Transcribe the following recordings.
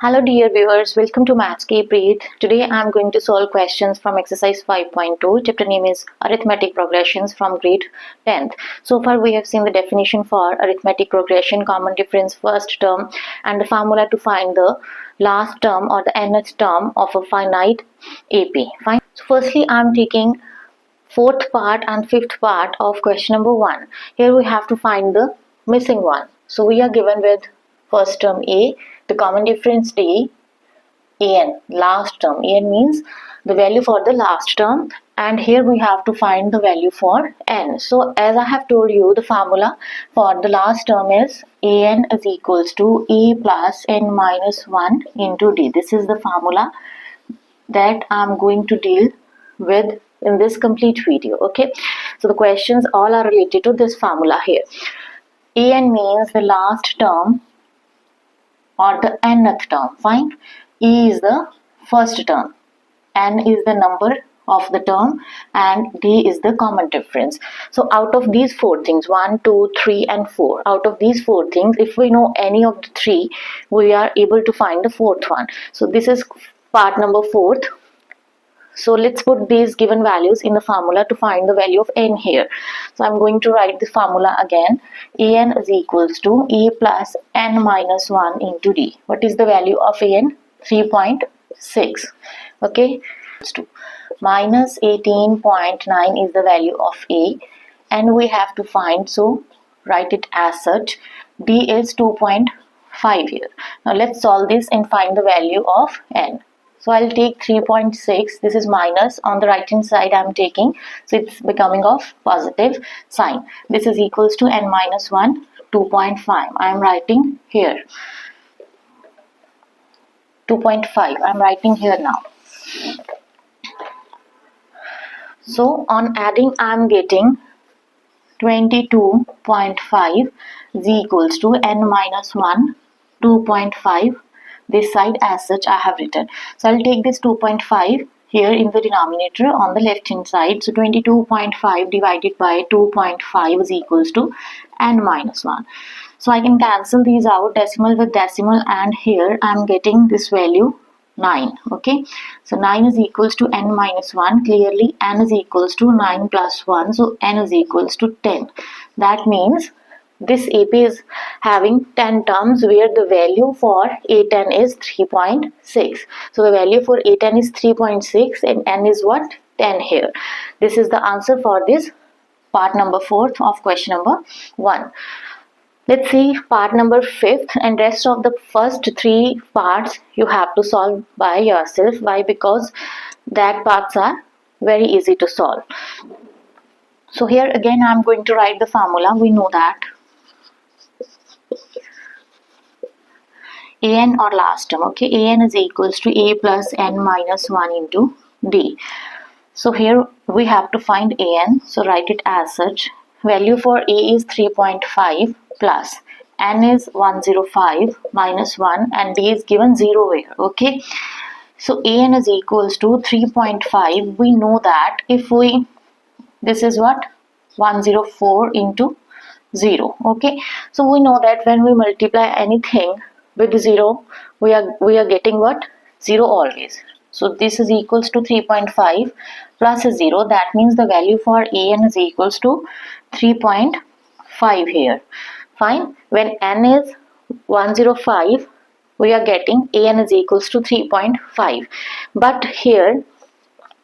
Hello dear viewers, welcome to Maths Gurpreet. Today I am going to solve questions from exercise 5.2. Chapter name is Arithmetic Progressions from grade 10th. So far we have seen the definition for arithmetic progression, common difference, first term, and the formula to find the last term or the nth term of a finite AP. Fine. So firstly I am taking fourth part and fifth part of question number 1. Here we have to find the missing one. So we are given with first term A, the common difference D, an, last term. An means the value for the last term, and here we have to find the value for n. So as I have told you, the formula for the last term is an is equals to a plus n minus 1 into d. This is the formula that I'm going to deal with in this complete video. Okay, so the questions all are related to this formula here. An means the last term or the nth term. Fine. E is the first term, n is the number of the term, and d is the common difference. So out of these four things, 1, 2, 3 and 4, out of these four things, if we know any of the three, we are able to find the fourth one. So this is part number 4th. So let's put these given values in the formula to find the value of n here. So I'm going to write the formula again. An is equals to a plus n minus 1 into d. What is the value of an? 3.6. Okay. Minus 18.9 is the value of a, and we have to find, so write it as such. D is 2.5 here. Now let's solve this and find the value of n. So I'll take 3.6, this is minus, on the right hand side I'm taking, so it's becoming of positive sign. This is equals to n minus 1, 2.5. I am writing here. 2.5, I'm writing here now. So on adding, I'm getting 22.5 is equals to n minus 1, 2.5. This side as such I have written. So I'll take this 2.5 here in the denominator on the left hand side. So 22.5 divided by 2.5 is equals to n minus 1. So I can cancel these out, decimal with decimal, and here I am getting this value 9. Okay, so 9 is equals to n minus 1. Clearly n is equals to 9 plus 1, so n is equals to 10. That means this AP is having 10 terms where the value for A10 is 3.6. So the value for A10 is 3.6 and n is what? 10 here. This is the answer for this part number 4th of question number 1. Let's see part number 5th, and rest of the first 3 parts you have to solve by yourself. Why? Because that parts are very easy to solve. So here again I am going to write the formula. We know that an or last term. Okay, an is equals to a plus n minus 1 into d. So here we have to find an, so write it as such. Value for a is 3.5 plus n is 105 minus 1, and d is given 0 here. Okay, so an is equals to 3.5. We know that if we, this is what, 104 into 0. Okay, so we know that when we multiply anything with 0, we are getting what? 0 always. So this is equals to 3.5 plus 0. That means the value for an is equals to 3.5 here. Fine. When n is 105, we are getting an is equals to 3.5. But here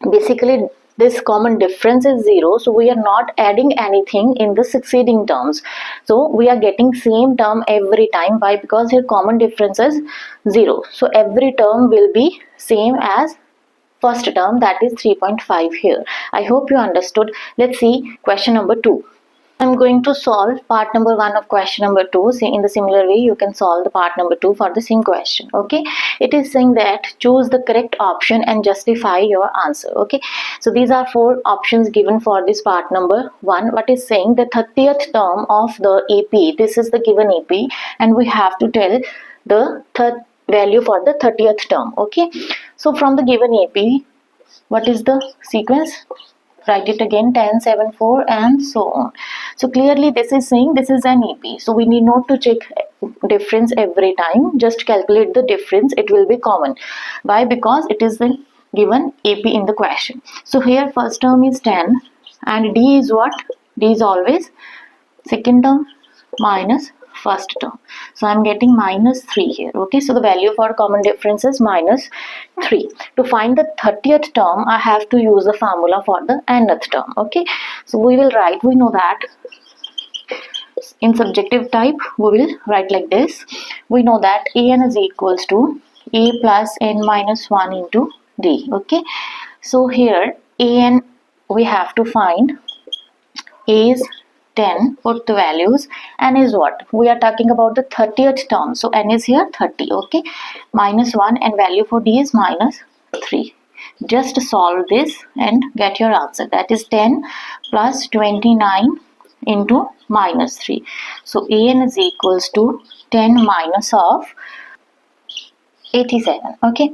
basically this common difference is 0, so we are not adding anything in the succeeding terms. So we are getting same term every time. Why? Because here common difference is 0. So every term will be same as first term, that is 3.5 here. I hope you understood. Let's see question number 2. I'm going to solve part number 1 of question number 2. See, in the similar way you can solve the part number 2 for the same question. Okay, it is saying that choose the correct option and justify your answer. Okay, so these are 4 options given for this part number 1. What is saying? The 30th term of the AP. This is the given AP, and we have to tell the value for the 30th term. Okay, so from the given AP, what is the sequence? write it again, 10, 7, 4 and so on. So clearly this is saying this is an AP. So we need not to check difference every time, just calculate the difference, it will be common. Why? Because it is the given AP in the question. So here first term is 10 and D is what? D is always second term minus first term. So I'm getting minus 3 here. Okay, so the value for common difference is minus 3. To find the 30th term, I have to use the formula for the nth term. Okay, so we will write, we know that in subjective type, we will write like this. We know that an is equals to a plus n minus 1 into d. Okay, so here an we have to find. A is 10, put the values. N is what? We are talking about the 30th term. So N is here 30. Okay. Minus 1 and value for D is minus 3. Just solve this and get your answer. That is 10 plus 29 into minus 3. So AN is equals to 10 minus of 87. Okay.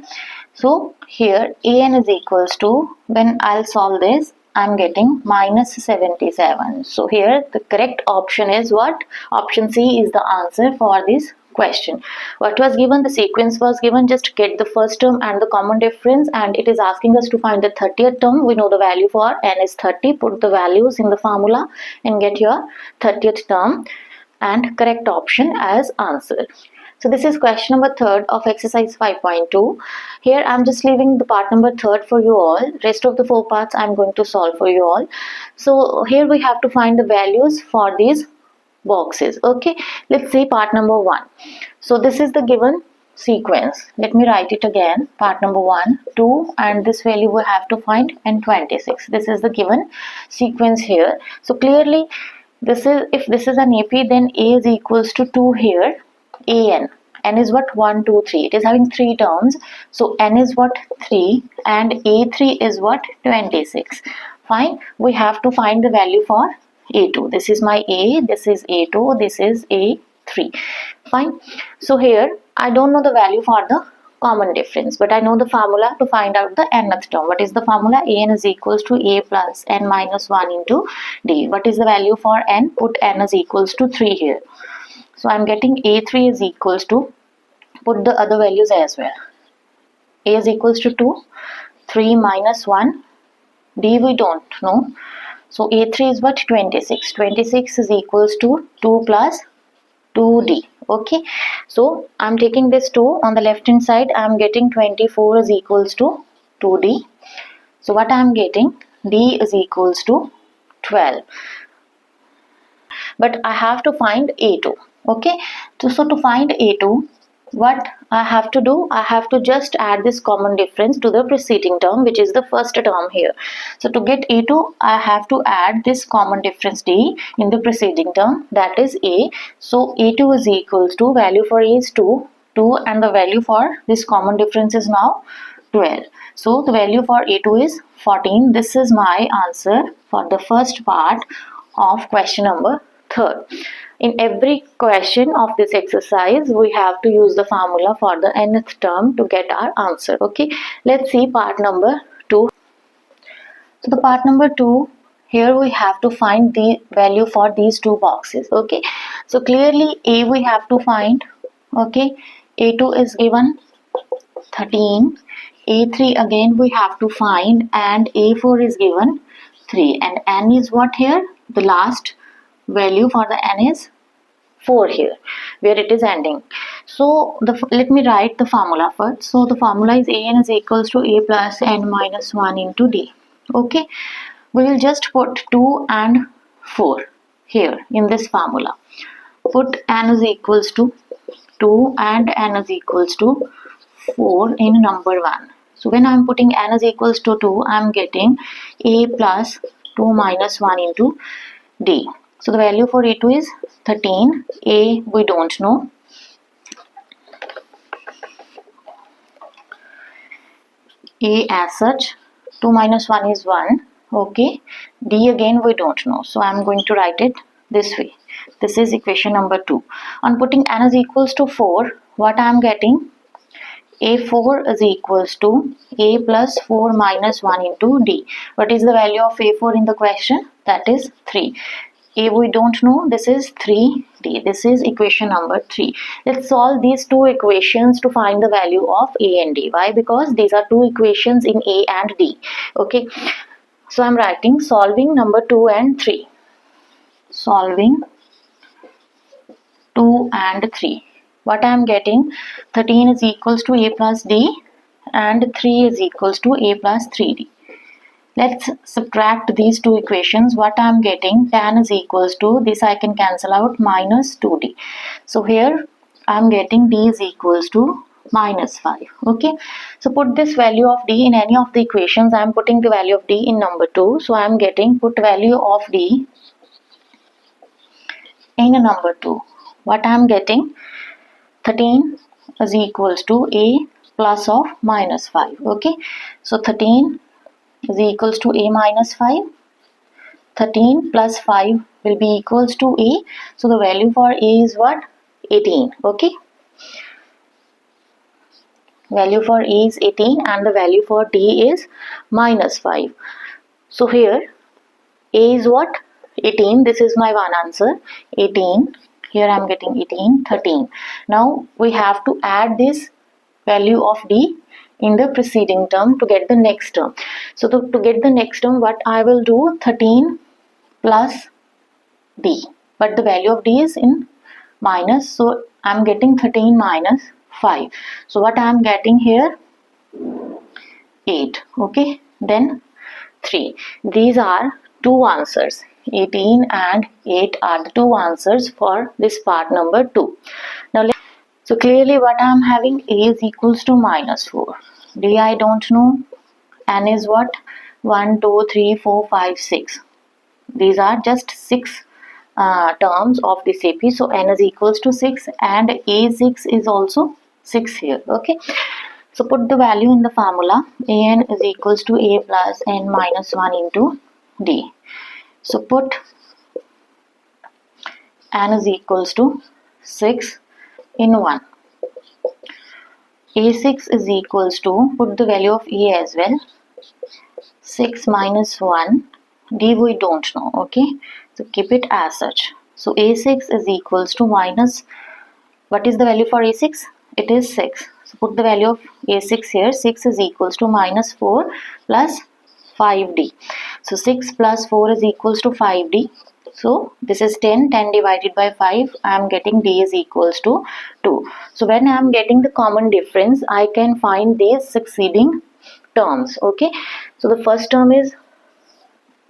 So here AN is equals to, when I'll solve this, I'm getting minus 77. So here the correct option is what? Option C is the answer for this question. What was given? The sequence was given. Just get the first term and the common difference, and it is asking us to find the 30th term. We know the value for n is 30. Put the values in the formula and get your 30th term and correct option as answer. So this is question number 3 of exercise 5.2. Here I'm just leaving the part number 3 for you all. Rest of the 4 parts I'm going to solve for you all. So here we have to find the values for these boxes. Okay, let's see part number 1. So this is the given sequence. Let me write it again. Part number 1, 2, and this value we have to find, and 26. This is the given sequence here. So clearly this is, if this is an AP, then A is equals to 2 here. An is what? 1, 2, 3. It is having 3 terms, so n is what? 3 and a3 is what? 26. Fine, we have to find the value for a2. This is my a, this is a2, this is a3. Fine, so here I don't know the value for the common difference, but I know the formula to find out the nth term. What is the formula? An is equals to a plus n minus 1 into d. What is the value for n? Put n is equals to 3 here. So I'm getting a3 is equals to, put the other values as well. A is equals to 2, 3 minus 1, D we don't know. So a3 is what? 26. 26 is equals to 2 plus 2D. Okay. So I'm taking this 2 on the left hand side. I'm getting 24 is equals to 2D. So what I'm getting? D is equals to 12. But I have to find A2. Okay, so to find A2, what I have to do? I have to just add this common difference to the preceding term, which is the first term here. So to get A2, I have to add this common difference D in the preceding term, that is A. So A2 is equals to, value for A is 2, and the value for this common difference is now 12. So the value for A2 is 14. This is my answer for the first part of question number 3. In every question of this exercise, we have to use the formula for the nth term to get our answer. Okay, let's see part number 2. So the part number 2, here we have to find the value for these 2 boxes. Okay, so clearly A we have to find. Okay, A2 is given 13, A3 again we have to find, and A4 is given 3, and N is what here? The last value for the n is 4 here, where it is ending. So let me write the formula first. So the formula is an is equals to a plus n minus 1 into d. Okay, we will just put 2 and 4 here in this formula. Put n is equals to 2 and n is equals to 4 in number 1. So when I am putting n is equals to 2, I am getting a plus 2 minus 1 into d. So the value for A2 is 13. A we don't know. A as such, 2 minus 1 is 1. Okay. D again we don't know. So I am going to write it this way. This is equation number 2. On putting n is equals to 4, what I am getting? A4 is equals to A plus 4 minus 1 into D. What is the value of A4 in the question? That is 3. A we don't know, this is 3D. This is equation number 3. Let's solve these two equations to find the value of A and D. Why? Because these are two equations in A and D. Okay. So I'm writing solving number 2 and 3. Solving 2 and 3. What I am getting? 13 is equals to A plus D and 3 is equals to A plus 3D. Let's subtract these two equations. What I am getting? Tan is equals to, this I can cancel out, minus 2D. So here I am getting D is equals to minus 5. Okay. So put this value of D in any of the equations. I am putting the value of D in number 2. So I am getting put value of D in number 2. What I am getting? 13 is equals to A plus of minus 5. Okay. So 13 is equals to A minus 5. 13 plus 5 will be equals to A. So the value for A is what? 18. Okay. Value for A is 18 and the value for D is minus 5. So here A is what? 18. This is my one answer. 18. Here I am getting 18, 13. Now we have to add this value of D in the preceding term to get the next term. So to get the next term, what I will do? 13 plus D. But the value of D is in minus. So I am getting 13 minus 5. So what I am getting here? 8. Okay. Then 3. These are two answers. 18 and 8 are the two answers for this part number 2. Now, so clearly what I am having? A is equals to minus 4. D I don't know. N is what? 1, 2, 3, 4, 5, 6. These are just 6 terms of this AP. So N is equals to 6 and A6 is also 6 here. Okay. So put the value in the formula. An is equals to A plus N minus 1 into D. So put N is equals to 6 in 1. A6 is equals to, put the value of A as well. 6 minus 1. D we don't know. Okay. So keep it as such. So A6 is equals to minus, what is the value for A6? It is 6. So put the value of A6 here. 6 is equals to minus 4 plus 5D. So 6 plus 4 is equals to 5D. So this is 10. 10 divided by 5. I am getting D is equals to 2. So when I am getting the common difference, I can find these succeeding terms. Okay. So the first term is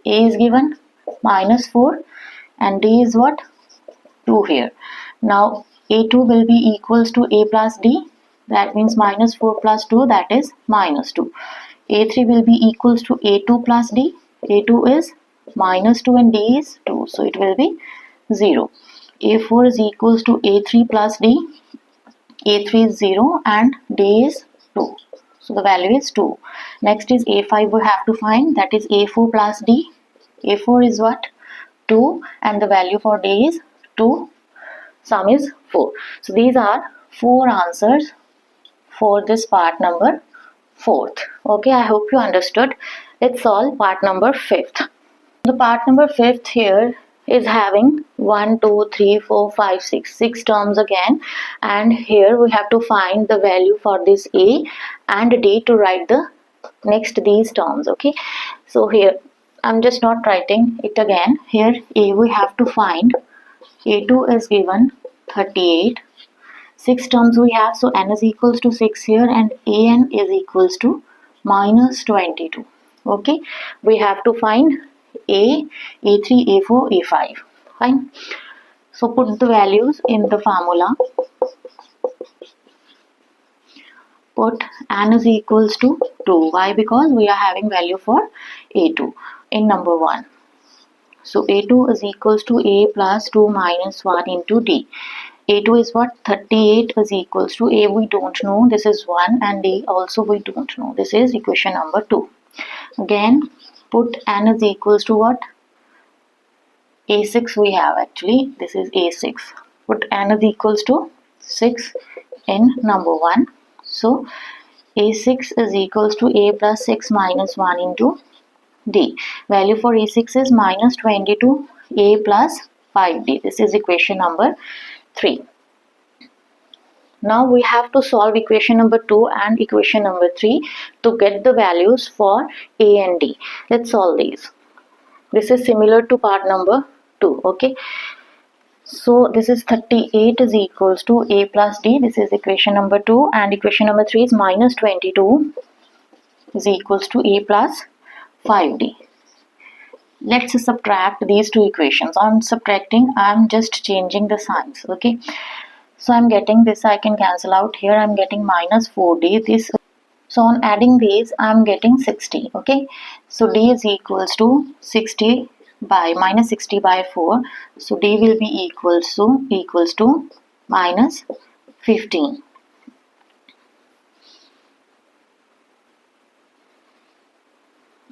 A is given minus 4 and D is what? 2 here. Now A2 will be equals to A plus D. That means minus 4 plus 2, that is minus 2. A3 will be equals to A2 plus D. A2 is minus 2 and D is 2. So it will be 0. A4 is equals to A3 plus D. A3 is 0 and D is 2. So the value is 2. Next is A5 we have to find, that is A4 plus D. A4 is what? 2 and the value for D is 2. Sum is 4. So these are 4 answers for this part number 4th. Okay, I hope you understood. Let's solve part number 5th. The part number 5th here is having 1, 2, 3, 4, 5, 6, 6 terms again, and here we have to find the value for this A and D to write the next these terms. Okay, so here I'm just not writing it again. Here A we have to find. A2 is given 38. 6 terms we have, so N is equals to 6 here and AN is equals to minus 22. Okay, we have to find A, A3, A4, A5. Fine. So put the values in the formula. Put N is equals to 2. Why? Because we are having value for A2 in number 1. So A2 is equals to A plus 2 minus 1 into D. A2 is what? 38 is equals to A we don't know. This is 1 and D also we don't know. This is equation number 2. Again put N is equals to what? A6 we have actually. This is A6. Put N is equals to 6 in number 1. So A6 is equals to A plus 6 minus 1 into D. Value for A6 is minus 22 A plus 5D. This is equation number 3. Now we have to solve equation number 2 and equation number 3 to get the values for A and D. Let's solve these. This is similar to part number 2. Okay. So this is 38 is equals to A plus D. This is equation number 2, and equation number 3 is minus 22 is equals to A plus 5D. Let's subtract these two equations. On subtracting, I am just changing the signs. Okay. So I am getting this, I can cancel out here. I am getting minus 4D. This. So on adding these, I am getting 60. Okay. So D is equals to 60 by minus 60 by 4. So D will be equals to minus 15.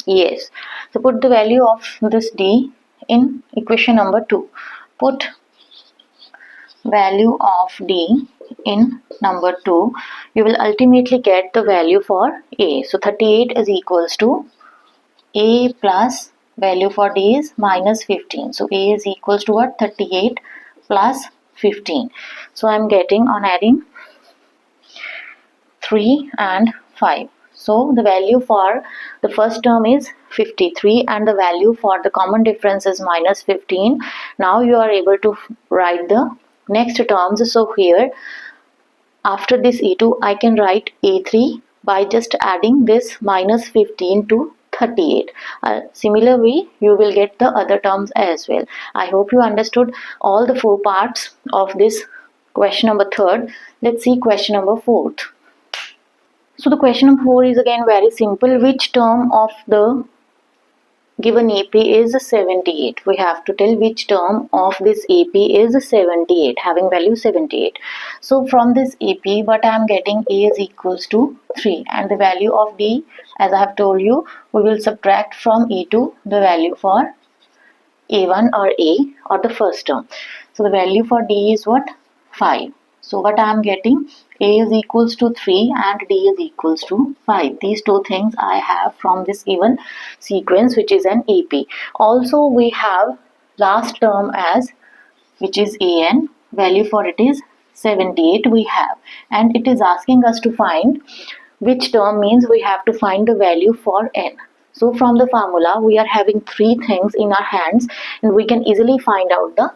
Yes. So put the value of this D in equation number 2. Put value of D in number 2. You will ultimately get the value for A. So 38 is equals to A plus value for D is minus 15. So A is equals to what? 38 plus 15. So I am getting, on adding, 3 and 5. So the value for the first term is 53 and the value for the common difference is minus 15. Now you are able to write the next terms. So here, after this A2, I can write A3 by just adding this minus 15 to 38. Similar way, you will get the other terms as well. I hope you understood all the 4 parts of this question number 3rd. Let's see question number 4th. So the question number 4 is again very simple. Which term of the given AP is 78? We have to tell which term of this AP is 78, having value 78. So from this AP, what I am getting, A is equals to 3, and the value of D, as I have told you, we will subtract from A2 the value for A1 or A or the first term. So the value for D is what? 5. So what I am getting, A is equals to 3 and D is equals to 5. These two things I have from this given sequence, which is an AP. Also we have last term as, which is AN. Value for it is 78 we have. And it is asking us to find which term, means we have to find the value for N. So from the formula, we are having 3 things in our hands and we can easily find out the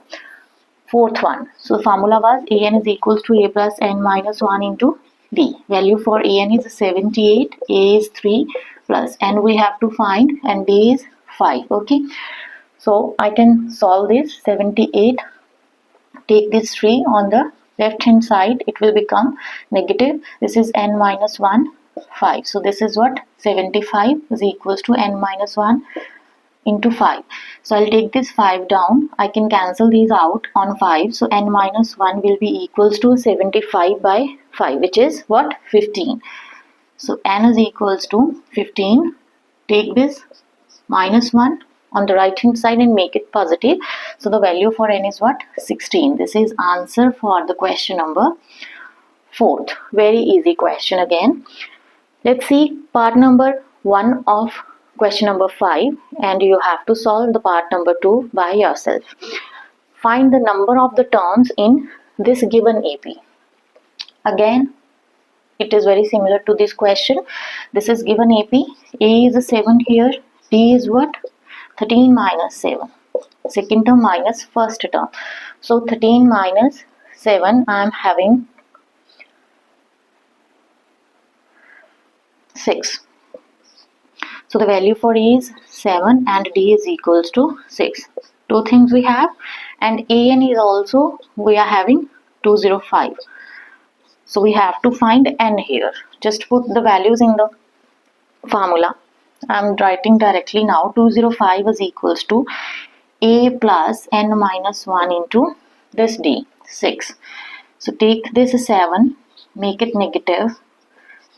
4th one. So the formula was AN is equals to A plus N minus 1 into D. Value for AN is 78, A is 3 plus N we have to find, and D is 5. Okay. So I can solve this. 78, take this 3 on the left hand side, it will become negative. This is N minus 1, 5. So this is what? 75 is equals to N minus 1 into 5. So I'll take this 5 down. I can cancel these out on 5. So N minus 1 will be equals to 75 by 5, which is what? 15. So N is equals to 15. Take this minus 1 on the right hand side and make it positive. So the value for N is what? 16. This is answer for the question number 4th. Very easy question again. Let's see part number 1 of question number 5, and you have to solve the part number 2 by yourself. Find the number of the terms in this given AP. Again, it is very similar to this question. This is given AP. A is 7 here. D is what? 13 minus 7. Second term minus first term. So 13 minus 7, I am having 6. So the value for A is 7 and D is equals to 6. 2 things we have, and AN is also, we are having 205. So we have to find N here. Just put the values in the formula. I am writing directly now. 205 is equals to A plus N minus 1 into this D, 6. So take this 7, make it negative,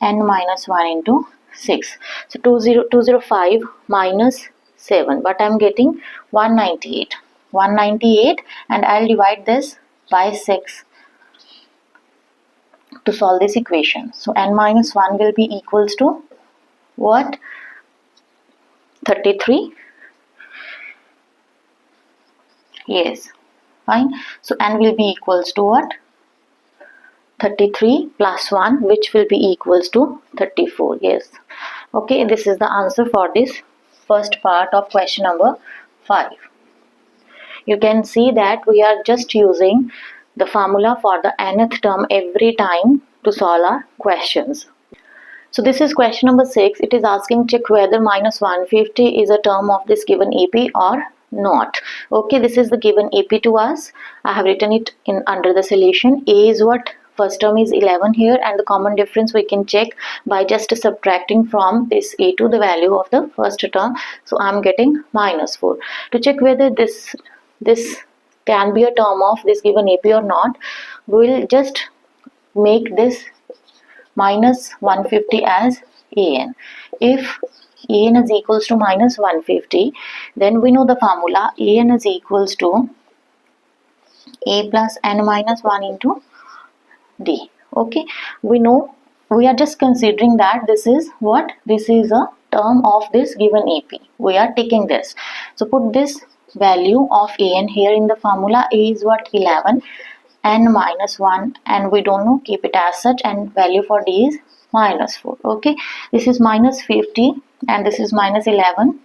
N minus 1 into 6. So 205 minus 7, but I am getting 198. 198, and I'll divide this by 6. to solve this equation. So n minus 1 will be equals to what? 33. Yes, fine. So n will be equals to what? 33 plus 1, which will be equals to 34. Yes. Okay, this is the answer for this first part of question number 5. You can see that we are just using the formula for the nth term every time to solve our questions. So this is question number 6. It is asking check whether minus 150 is a term of this given AP or not. Okay, this is the given AP to us. I have written it in under the solution. A is what? First term is 11 here, and the common difference we can check by just subtracting from this A2 the value of the first term. So I am getting minus 4. To check whether this can be a term of this given AP or not, we will just make this minus 150 as an. If an is equals to minus 150, then we know the formula an is equals to a plus n minus 1 into d. Okay, we know, we are just considering that this is what? This is a term of this given AP. We are taking this. So put this value of an here in the formula. A is what? 11, n minus 1, and we don't know, keep it as such, and value for d is minus 4. Okay, this is minus 50 and this is minus 11.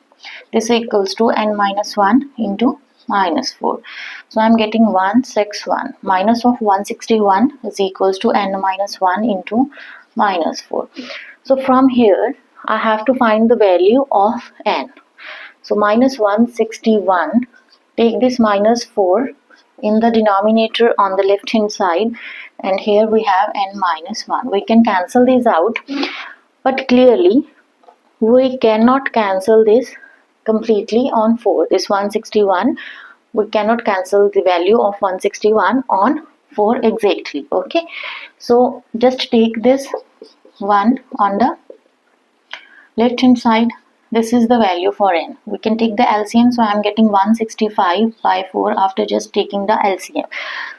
This equals to n minus 1 into minus 4. So I am getting 161. Minus of 161 is equals to n minus 1 into minus 4. So from here I have to find the value of n. So minus 161, take this minus 4 in the denominator on the left hand side, and here we have n minus 1. We can cancel these out, but clearly we cannot cancel this completely on 4. This 161, we cannot cancel the value of 161 on 4 exactly. Okay, so just take this 1 on the left hand side. This is the value for n. We can take the LCM, so I am getting 165 by 4 after just taking the LCM.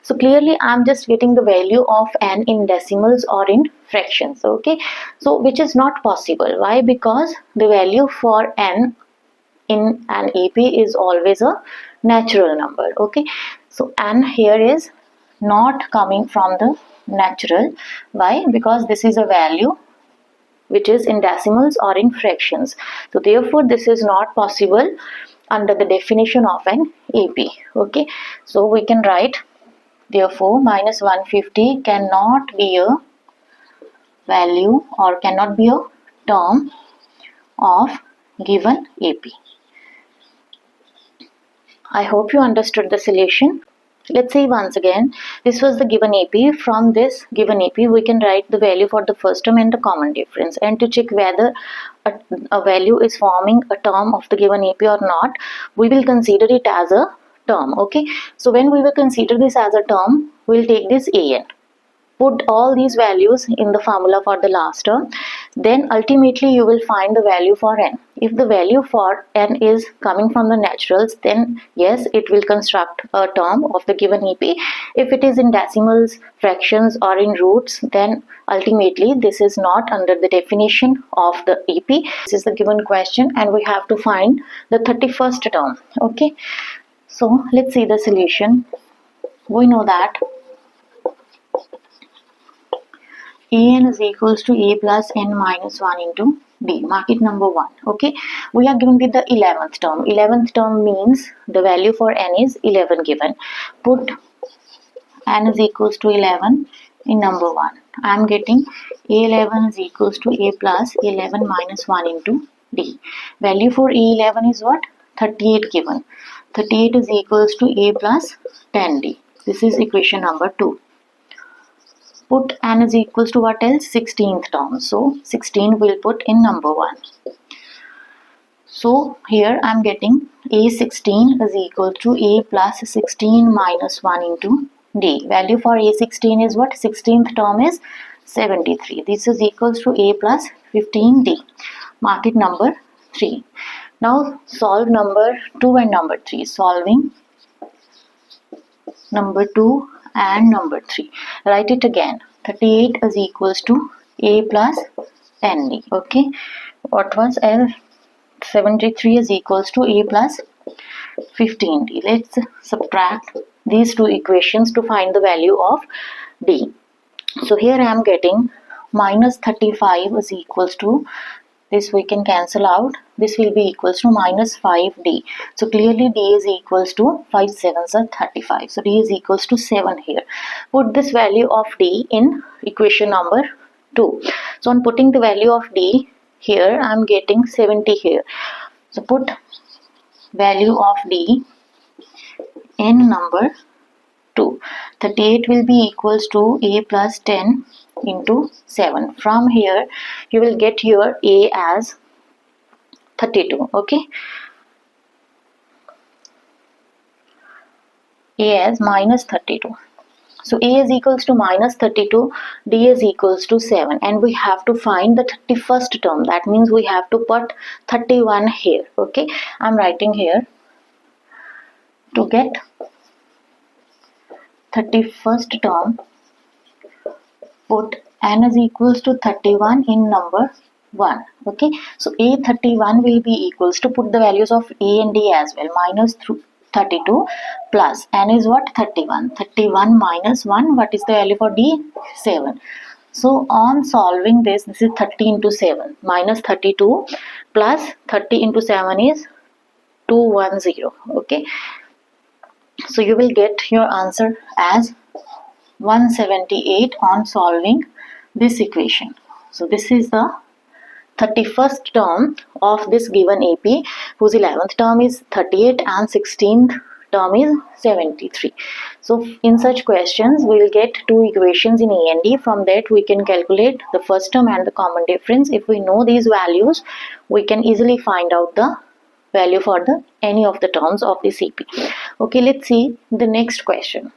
So clearly I am just getting the value of n in decimals or in fractions. Okay, so which is not possible. Why? Because the value for n in an AP is always a natural number. Okay, so n here is not coming from the natural. Why? Because this is a value which is in decimals or in fractions. So therefore this is not possible under the definition of an AP. Okay, so we can write, therefore minus 150 cannot be a value or cannot be a term of given AP. I hope you understood the solution. Let's see once again. This was the given AP. From this given AP, we can write the value for the first term and the common difference. And to check whether a value is forming a term of the given AP or not, we will consider it as a term. Okay. So when we will consider this as a term, we will take this an. Put all these values in the formula for the last term, then ultimately you will find the value for n. If the value for n is coming from the naturals, then yes, it will construct a term of the given AP. If it is in decimals, fractions or in roots, then ultimately this is not under the definition of the AP. This is the given question and we have to find the 31st term. Okay, so let's see the solution. We know that an is equals to a plus n minus 1 into d. Mark it number 1. Okay, we are given with the 11th term. 11th term means the value for n is 11 given. Put n is equals to 11 in number 1. I am getting a11 is equals to a plus 11 minus 1 into d. Value for a11 is what? 38 given. 38 is equals to a plus 10d. This is equation number 2. Put n is equals to what else? 16th term. So 16 will put in number 1. So here I am getting a16 is equal to a plus 16 minus 1 into d. Value for a16 is what? 16th term is 73. This is equals to a plus 15d. Mark it number 3. Now solve number 2 and number 3. Solving number 2 and number 3. Write it again. 38 is equals to a plus 10d. Okay, what was L? 73 is equals to a plus 15d. Let's subtract these two equations to find the value of d. So here I am getting minus 35 is equals to, this we can cancel out, this will be equals to minus 5d. So clearly d is equals to 5 sevens are 35. So d is equals to 7 here. Put this value of d in equation number 2. So on putting the value of d here, I am getting 70 here. So put value of d in number 2. 38 will be equals to a plus 10 into 7. From here you will get your a as 32. Okay, a as minus 32. So a is equals to minus 32, d is equals to 7, and we have to find the 31st term. That means we have to put 31 here. Okay, I'm writing here, to get 31st term, put n is equals to 31 in number 1. Okay, so a 31 will be equals to, put the values of a and d as well, minus 32 plus n is what? 31. 31 minus 1, what is the value for d? 7. So on solving this is 30 into 7 minus 32 plus 30 into 7 is 210. Okay, so you will get your answer as 178 on solving this equation. So this is the 31st term of this given AP, whose 11th term is 38 and 16th term is 73. So in such questions we will get two equations in A and D. From that we can calculate the first term and the common difference. If we know these values, we can easily find out the value for the any of the terms of this AP. Okay, let's see the next question.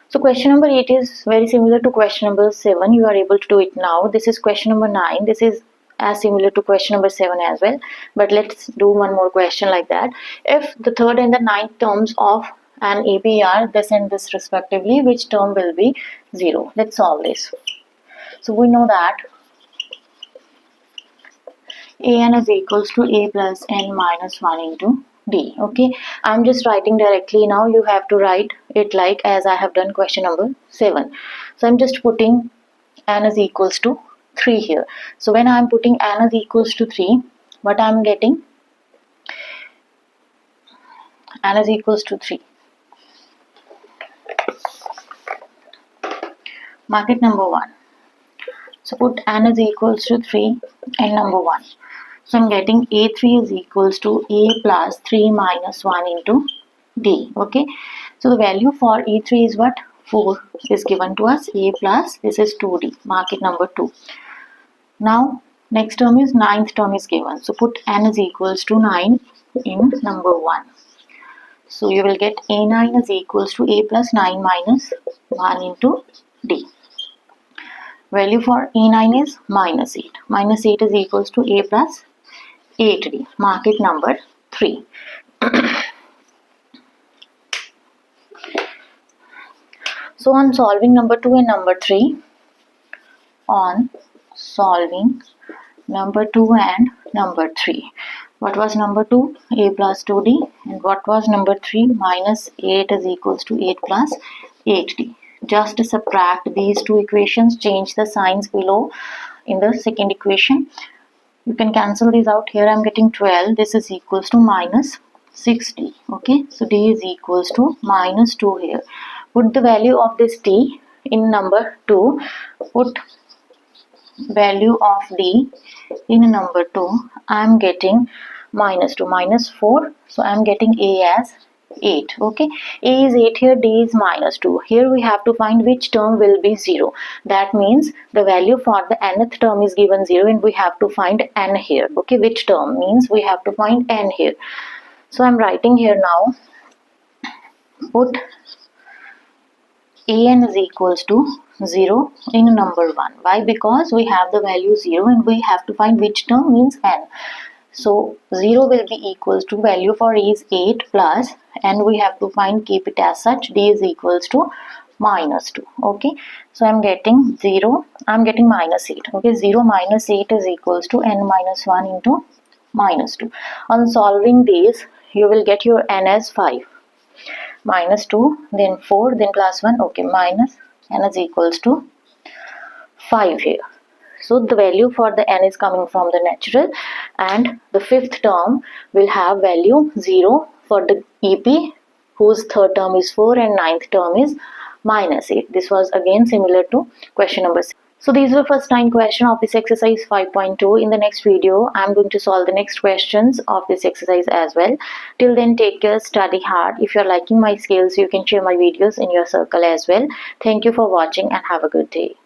So question number 8 is very similar to question number 7. You are able to do it now. This is question number 9. This is as similar to question number 7 as well. But let's do one more question like that. If the third and the ninth terms of an AP are this and this respectively, which term will be 0? Let's solve this. So we know that an is equals to a plus n minus 1 into d. Okay, I'm just writing directly now. You have to write it like as I have done question number 7. So I'm just putting n is equals to 3 here. So when I'm putting n is equals to 3, what I'm getting? N is equals to 3. Mark it number 1. So put n is equals to 3 and number 1. So I'm getting a3 is equals to a plus 3 minus 1 into d. Okay, so the value for a3 is what? 4 is given to us. A plus, this is 2d. Mark it number 2. Now next term is ninth term is given. So put n is equals to 9 in number 1. So you will get a9 is equals to a plus 9 minus 1 into d. Value for a9 is minus 8. Minus 8 is equals to a plus 8d. Mark it number 3. So on solving number 2 and number 3, on solving number 2 and number 3, what was number 2? A plus 2d. And what was number 3? Minus 8 is equals to 8 plus 8d. Just subtract these two equations, change the signs below in the second equation. You can cancel these out. Here I am getting 12. This is equals to minus 6d. Okay, so d is equals to minus 2 here. Put the value of this d in number 2. Put value of d in number 2. I am getting minus 2, minus 4. So I am getting a as 8. Okay, a is 8 here, d is minus 2. Here we have to find which term will be 0. That means the value for the nth term is given 0 and we have to find n here. Okay, which term means we have to find n here. So I'm writing here now, put an is equals to 0 in number 1. Why? Because we have the value 0 and we have to find which term means n. So 0 will be equals to, value for a is 8 plus, and we have to find, keep it as such, d is equals to minus 2. Okay, so I'm getting 0, I'm getting minus 8. Okay, 0 minus 8 is equals to n minus 1 into minus 2. On solving these, you will get your n as 5, minus 2, then 4, then plus 1. Okay, minus n is equals to 5 here. So the value for the n is coming from the natural, and the fifth term will have value 0 for the EP, whose third term is 4 and ninth term is minus 8. This was again similar to question number 6. So these were first 9 questions of this exercise 5.2. In the next video, I am going to solve the next questions of this exercise as well. Till then, take care, study hard. If you are liking my skills, you can share my videos in your circle as well. Thank you for watching and have a good day.